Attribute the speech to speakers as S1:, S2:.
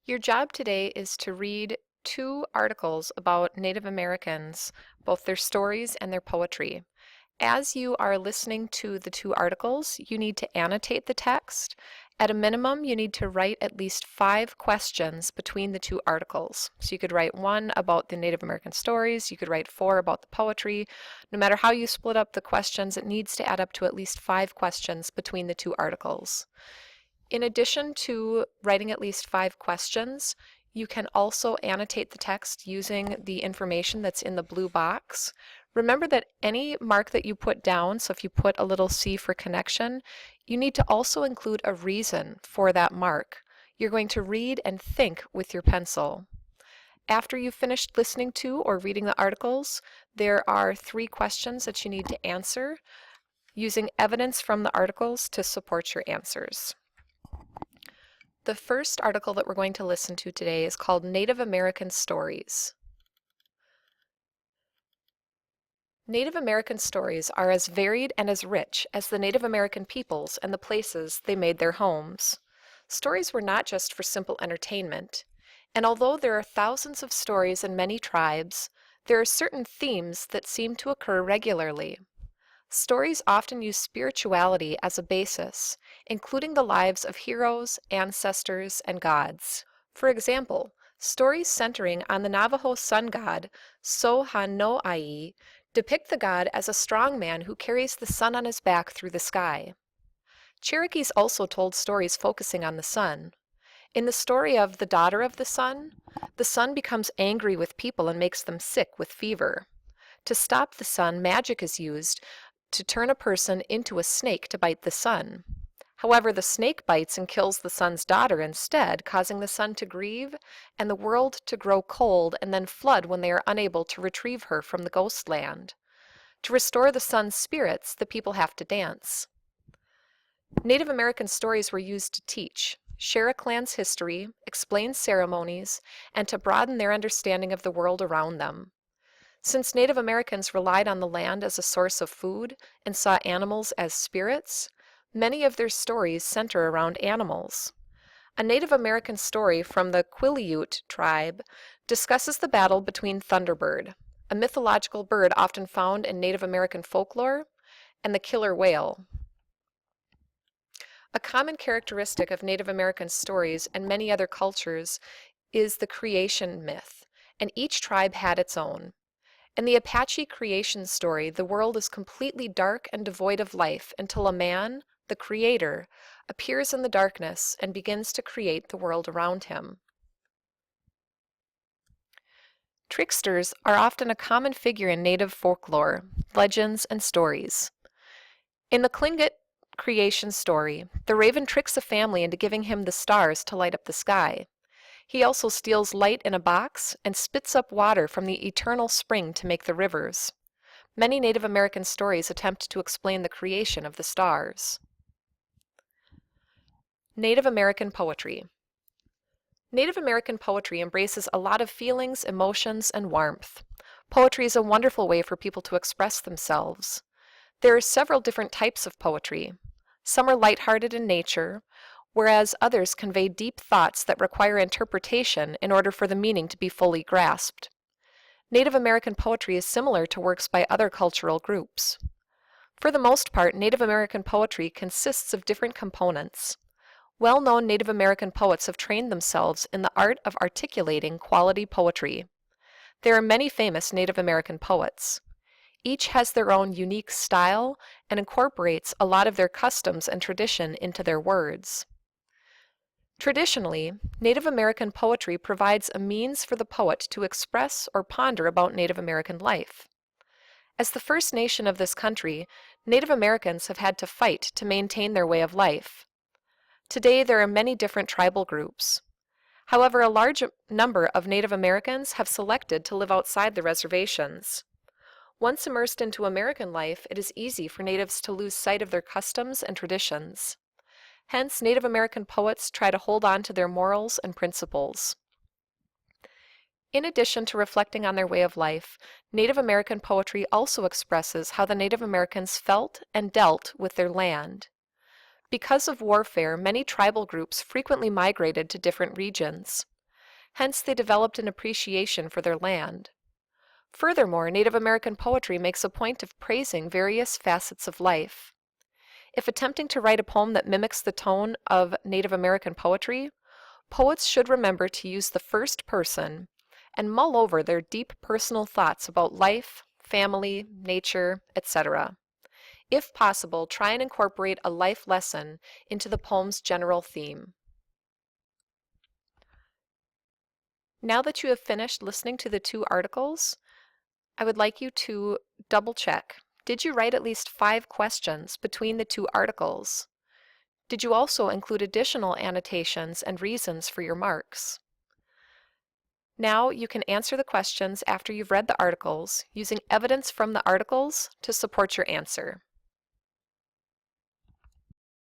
S1: Your job today is to read two articles about Native Americans, both their stories and their poetry. As you are listening to the two articles, you need to annotate the text. At a minimum, you need to write at least 5 questions between the two articles. So you could write one about the Native American stories, you could write 4 about the poetry. No matter how you split up the questions, it needs to add up to at least 5 questions between the two articles. In addition to writing at least 5 questions, you can also annotate the text using the information that's in the blue box. Remember that any mark that you put down, so if you put a little C for connection, you need to also include a reason for that mark. You're going to read and think with your pencil. After you've finished listening to or reading the articles, there are 3 questions that you need to answer using evidence from the articles to support your answers. The first article that we're going to listen to today is called Native American Stories. Native American stories are as varied and as rich as the Native American peoples and the places they made their homes. Stories were not just for simple entertainment, and although there are thousands of stories in many tribes, there are certain themes that seem to occur regularly. Stories often use spirituality as a basis, including the lives of heroes, ancestors, and gods. For example, stories centering on the Navajo sun god, Sohanoai, depict the god as a strong man who carries the sun on his back through the sky. Cherokees also told stories focusing on the sun. In the story of The Daughter of the Sun becomes angry with people and makes them sick with fever. To stop the sun, magic is used to turn a person into a snake to bite the sun. However, the snake bites and kills the sun's daughter instead, causing the sun to grieve and the world to grow cold and then flood when they are unable to retrieve her from the ghost land. To restore the sun's spirits, the people have to dance. Native American stories were used to teach, share a clan's history, explain ceremonies, and to broaden their understanding of the world around them. Since Native Americans relied on the land as a source of food and saw animals as spirits, many of their stories center around animals. A Native American story from the Quileute tribe discusses the battle between Thunderbird, a mythological bird often found in Native American folklore, and the killer whale. A common characteristic of Native American stories and many other cultures is the creation myth, and each tribe had its own. In the Apache creation story, the world is completely dark and devoid of life until a man, the creator, appears in the darkness and begins to create the world around him. Tricksters are often a common figure in Native folklore, legends, and stories. In the Tlingit creation story, the raven tricks a family into giving him the stars to light up the sky. He also steals light in a box and spits up water from the eternal spring to make the rivers. Many Native American stories attempt to explain the creation of the stars. Native American poetry. Native American poetry embraces a lot of feelings, emotions, and warmth. Poetry is a wonderful way for people to express themselves. There are several different types of poetry. Some are lighthearted in nature, whereas others convey deep thoughts that require interpretation in order for the meaning to be fully grasped. Native American poetry is similar to works by other cultural groups. For the most part, Native American poetry consists of different components. Well-known Native American poets have trained themselves in the art of articulating quality poetry. There are many famous Native American poets. Each has their own unique style and incorporates a lot of their customs and tradition into their words. Traditionally, Native American poetry provides a means for the poet to express or ponder about Native American life. As the first nation of this country, Native Americans have had to fight to maintain their way of life. Today, there are many different tribal groups. However, a large number of Native Americans have selected to live outside the reservations. Once immersed into American life, it is easy for natives to lose sight of their customs and traditions. Hence, Native American poets try to hold on to their morals and principles. In addition to reflecting on their way of life, Native American poetry also expresses how the Native Americans felt and dealt with their land. Because of warfare, many tribal groups frequently migrated to different regions. Hence, they developed an appreciation for their land. Furthermore, Native American poetry makes a point of praising various facets of life. If attempting to write a poem that mimics the tone of Native American poetry, poets should remember to use the first person and mull over their deep personal thoughts about life, family, nature, etc. If possible, try and incorporate a life lesson into the poem's general theme. Now that you have finished listening to the two articles, I would like you to double check. Did you write at least 5 questions between the two articles? Did you also include additional annotations and reasons for your marks? Now you can answer the questions after you've read the articles using evidence from the articles to support your answer.